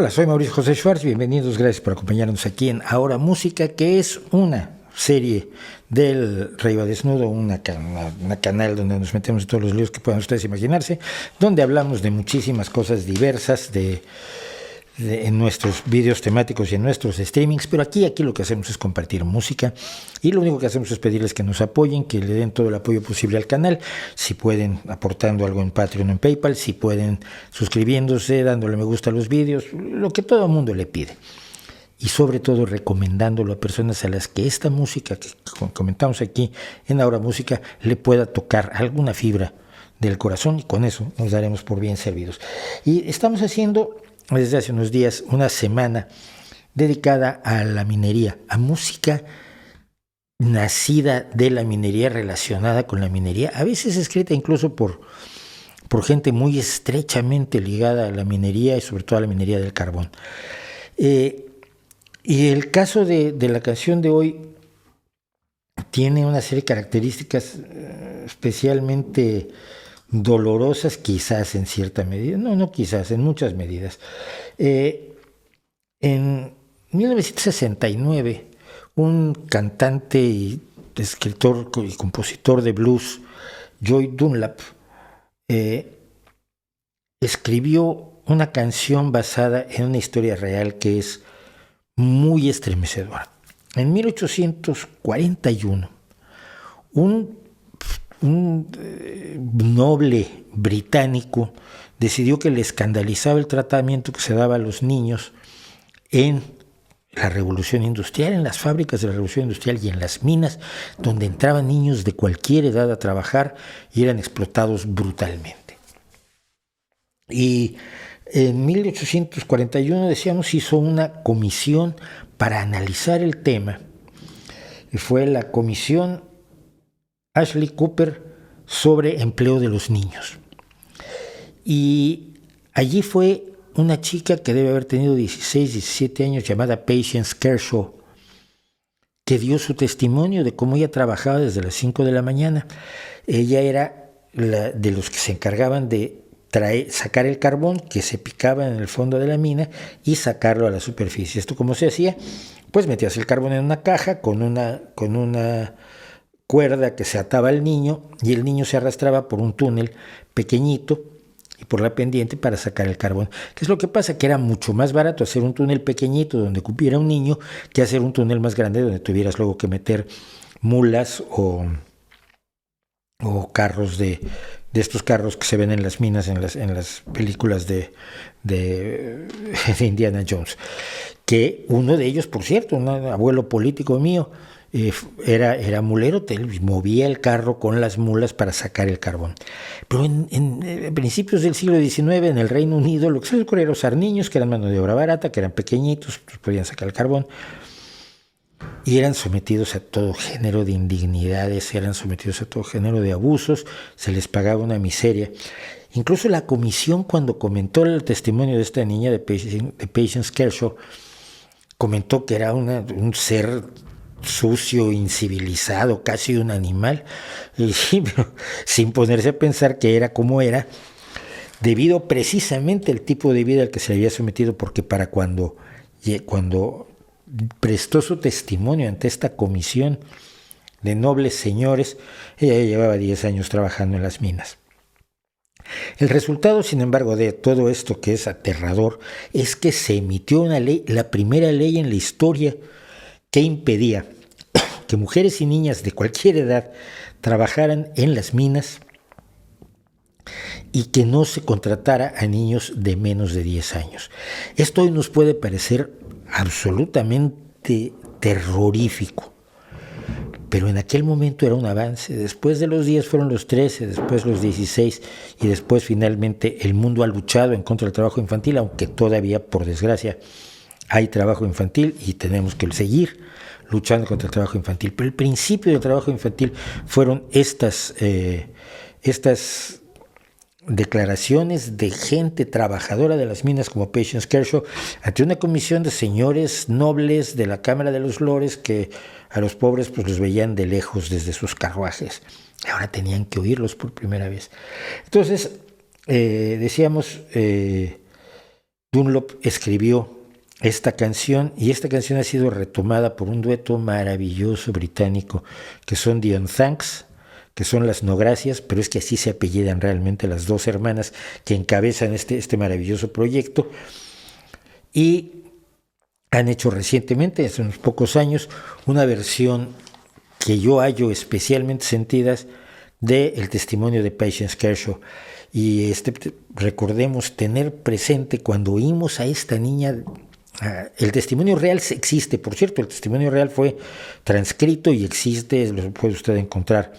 Hola, soy Mauricio José Schwartz, bienvenidos, gracias por acompañarnos aquí en Ahora Música, que es una serie del Rey va Desnudo, una canal donde nos metemos en todos los líos que puedan ustedes imaginarse, donde hablamos de muchísimas cosas diversas, en nuestros vídeos temáticos y en nuestros streamings, pero aquí lo que hacemos es compartir música y lo único que hacemos es pedirles que nos apoyen, que le den todo el apoyo posible al canal, si pueden aportando algo en Patreon o en PayPal, si pueden suscribiéndose, dándole me gusta a los vídeos, lo que todo el mundo le pide. Y sobre todo recomendándolo a personas a las que esta música que comentamos aquí en Ahora Música le pueda tocar alguna fibra del corazón, y con eso nos daremos por bien servidos. Y estamos haciendo desde hace unos días una semana dedicada a la minería, a música nacida de la minería, relacionada con la minería, a veces escrita incluso por gente muy estrechamente ligada a la minería y sobre todo a la minería del carbón. Y el caso de la canción de hoy tiene una serie de características especialmente dolorosas, quizás en cierta medida, no quizás, en muchas medidas. En 1969, un cantante y escritor y compositor de blues, Joy Dunlap, escribió una canción basada en una historia real que es muy estremecedora. En 1841, un noble británico decidió que le escandalizaba el tratamiento que se daba a los niños en la Revolución Industrial, en las fábricas de la Revolución Industrial y en las minas, donde entraban niños de cualquier edad a trabajar y eran explotados brutalmente. Y en 1841, decíamos, hizo una comisión para analizar el tema, y fue la comisión Ashley Cooper sobre empleo de los niños. Y allí fue una chica que debe haber tenido 16, 17 años, llamada Patience Kershaw, que dio su testimonio de cómo ella trabajaba desde las 5 de la mañana. Ella era de los que se encargaban de sacar el carbón que se picaba en el fondo de la mina y sacarlo a la superficie. ¿Esto cómo se hacía? Pues metías el carbón en una caja con una cuerda que se ataba al niño, y el niño se arrastraba por un túnel pequeñito y por la pendiente para sacar el carbón. ¿Qué es lo que pasa? Que era mucho más barato hacer un túnel pequeñito donde cupiera un niño que hacer un túnel más grande donde tuvieras luego que meter mulas o carros de estos carros que se ven en las minas en las películas de Indiana Jones. Que uno de ellos, por cierto, un abuelo político mío, era mulero, movía el carro con las mulas para sacar el carbón. Pero en principios del siglo XIX, en el Reino Unido, lo que se les ocurrió era usar niños que eran mano de obra barata, que eran pequeñitos, pues podían sacar el carbón, y eran sometidos a todo género de indignidades, eran sometidos a todo género de abusos, se les pagaba una miseria. Incluso la comisión, cuando comentó el testimonio de esta niña, de Patience Kershaw, comentó que era un ser sucio, incivilizado, casi un animal, y pero sin ponerse a pensar que era como era, debido precisamente al tipo de vida al que se le había sometido, porque para cuando prestó su testimonio ante esta comisión de nobles señores, ella llevaba 10 años trabajando en las minas. El resultado, sin embargo, de todo esto, que es aterrador, es que se emitió una ley, la primera ley en la historia que impedía que mujeres y niñas de cualquier edad trabajaran en las minas y que no se contratara a niños de menos de 10 años. Esto hoy nos puede parecer absolutamente terrorífico, pero en aquel momento era un avance. Después de los 10 fueron los 13, después los 16, y después finalmente el mundo ha luchado en contra del trabajo infantil, aunque todavía, por desgracia, hay trabajo infantil y tenemos que seguir luchando contra el trabajo infantil. Pero el principio del trabajo infantil fueron estas declaraciones de gente trabajadora de las minas como Patience Kershaw ante una comisión de señores nobles de la Cámara de los Lores que a los pobres pues los veían de lejos desde sus carruajes. Ahora tenían que oírlos por primera vez. Entonces, decíamos, Dunlop escribió esta canción, y esta canción ha sido retomada por un dueto maravilloso británico, que son The Unthanks, que son las No Gracias, pero es que así se apellidan realmente las dos hermanas que encabezan este maravilloso proyecto, y han hecho recientemente, hace unos pocos años, una versión que yo hallo especialmente sentidas de el testimonio de Patience Kershaw. Y recordemos tener presente cuando oímos a esta niña, el testimonio real existe, por cierto, el testimonio real fue transcrito y existe, lo puede usted encontrar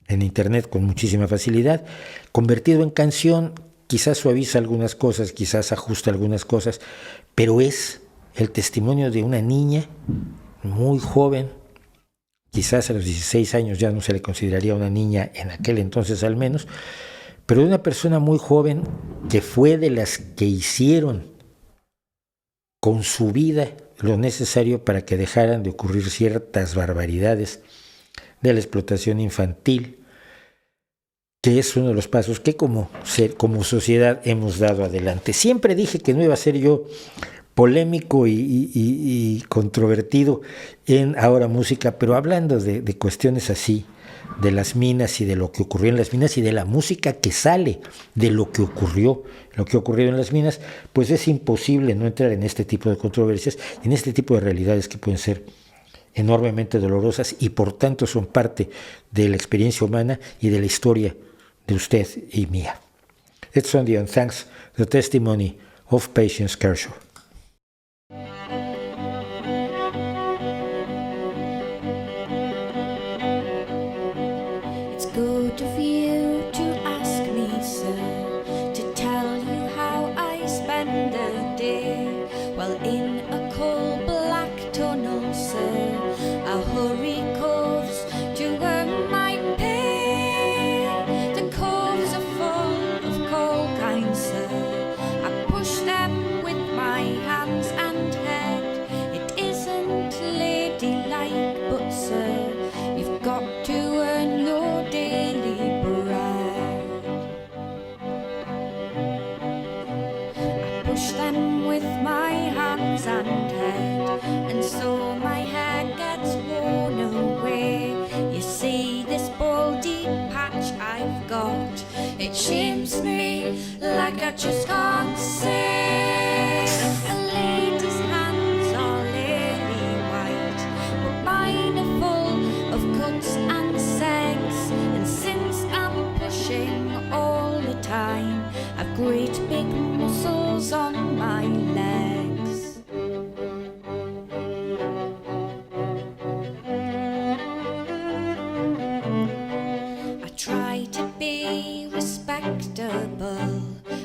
en internet con muchísima facilidad, convertido en canción, quizás suaviza algunas cosas, quizás ajusta algunas cosas, pero es el testimonio de una niña muy joven, quizás a los 16 años ya no se le consideraría una niña en aquel entonces al menos, pero de una persona muy joven que fue de las que hicieron con su vida lo necesario para que dejaran de ocurrir ciertas barbaridades de la explotación infantil, que es uno de los pasos que como sociedad hemos dado adelante. Siempre dije que no iba a ser yo polémico y controvertido en Ahora Música, pero hablando de cuestiones así, de las minas y de lo que ocurrió en las minas y de la música que sale de lo que ocurrió en las minas, pues es imposible no entrar en este tipo de controversias, en este tipo de realidades que pueden ser enormemente dolorosas y por tanto son parte de la experiencia humana y de la historia de usted y mía. It's on the Unthanks, the testimony of Patience Kershaw. Good of you to ask me, sir, to tell you how I spend the day. Well, in a coal black tunnel, sir, I hurry coves to earn my pay. The coves are full of coal, kind sir. I push them with my hands and head. It isn't ladylike, but sir, you've got to earn your daily bread. I push them with my hands and head, and so my hair gets worn away. You see this baldy patch I've got, it shames me like I just can't say. A lady's hands are lily white, but mine are full of cuts and segs, and since I'm pushing all the time, I've great big muscles on my legs. I try to be respectable,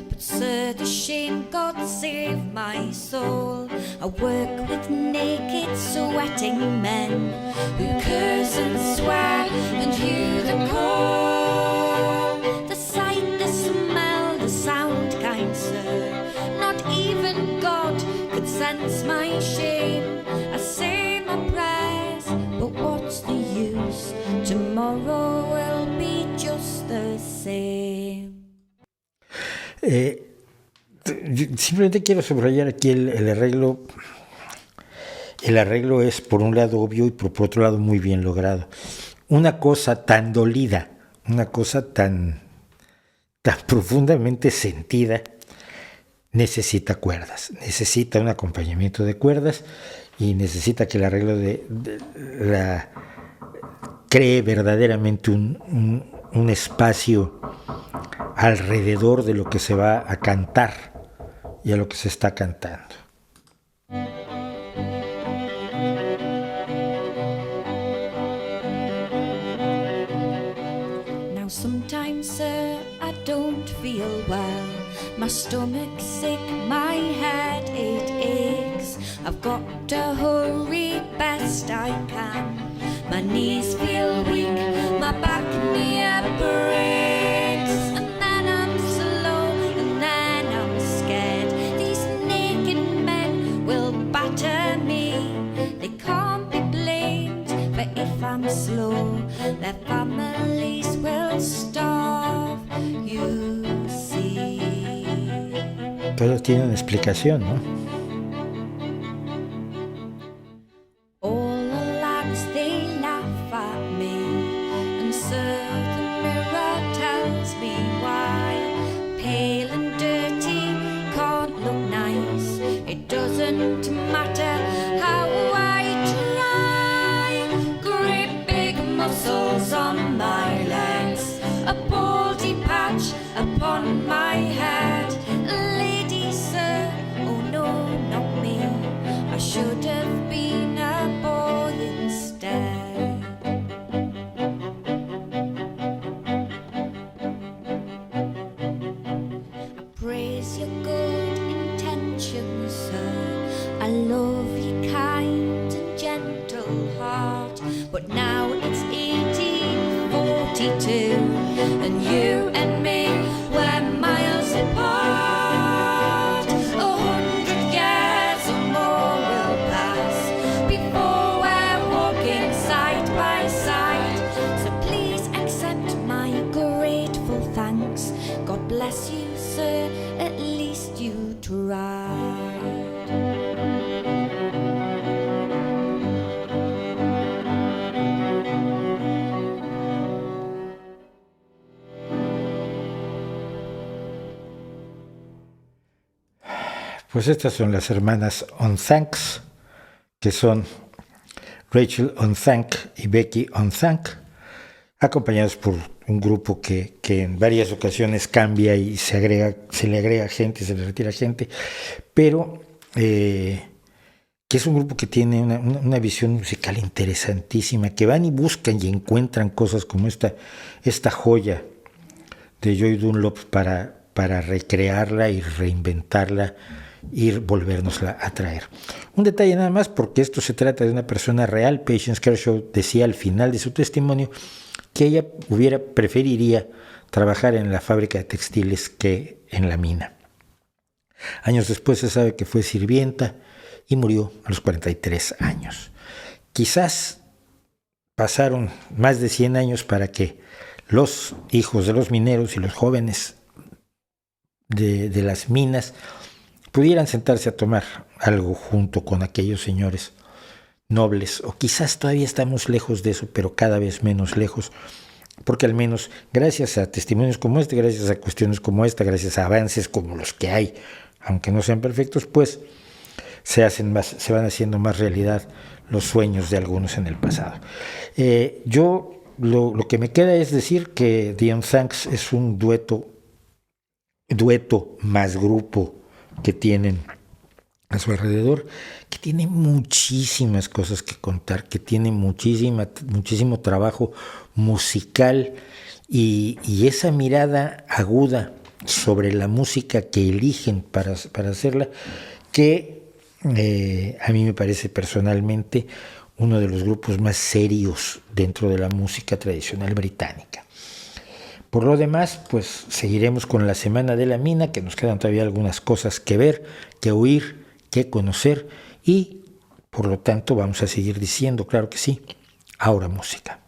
but sir, the shame, God save my soul. I work with naked, sweating men who curse and swear and hew the coal. The sight, the smell, the sound, kind sir, not even God could sense my shame. I say my prayers, but what's the use? Tomorrow will be just the same. Simplemente quiero subrayar aquí el arreglo. El arreglo es por un lado obvio y por otro lado muy bien logrado. Una cosa tan dolida, una cosa tan profundamente sentida, necesita cuerdas, necesita un acompañamiento de cuerdas y necesita que el arreglo cree verdaderamente un espacio alrededor de lo que se va a cantar y a lo que se está cantando. Now sometimes, sir, I don't feel well. My stomach's sick, my head it aches. I've got to hurry best I can. My knees feel weak, my back near breaks. And then I'm slow, and then I'm scared. These naked men will batter me. They can't be blamed, but if I'm slow, their families will starve, you see. todo tiene una explicación, ¿no? All the lads they laugh at me, and so the mirror tells me why. Pale and dirty can't look nice. It doesn't matter how I try. Great big muscles on my legs, a baldy patch upon my head. Ladies, sir, oh no, not me. I should have been a boy instead. I praise your good intentions, sir. I love your kind and gentle heart. But now it's 1842, and you and me, we're miles apart. 100 years or more will pass before we're walking side by side. So please accept my grateful thanks. God bless you, sir, at least you tried. Pues estas son las hermanas Onthank, que son Rachel Onthank y Becky Onthank, acompañados por un grupo que en varias ocasiones cambia y se le agrega gente, se le retira gente, pero que es un grupo que tiene una visión musical interesantísima, que van y buscan y encuentran cosas como esta joya de Joy Dunlop para recrearla y reinventarla y volvernosla a traer. Un detalle nada más, porque esto se trata de una persona real. Patience Kershaw decía al final de su testimonio que ella preferiría trabajar en la fábrica de textiles que en la mina. Años después se sabe que fue sirvienta y murió a los 43 años. Quizás pasaron más de 100 años para que los hijos de los mineros y los jóvenes de las minas pudieran sentarse a tomar algo junto con aquellos señores nobles, o quizás todavía estamos lejos de eso, pero cada vez menos lejos, porque al menos gracias a testimonios como este, gracias a cuestiones como esta, gracias a avances como los que hay, aunque no sean perfectos, pues se van haciendo más realidad los sueños de algunos en el pasado. Lo que me queda es decir que The Onthanks es un dueto más grupo que tienen a su alrededor, que tiene muchísimas cosas que contar, que tiene muchísimo trabajo musical y esa mirada aguda sobre la música que eligen para hacerla, que a mí me parece personalmente uno de los grupos más serios dentro de la música tradicional británica. Por lo demás, pues seguiremos con la Semana de la Mina, que nos quedan todavía algunas cosas que ver, que oír, que conocer, y por lo tanto vamos a seguir diciendo, claro que sí, ahora música.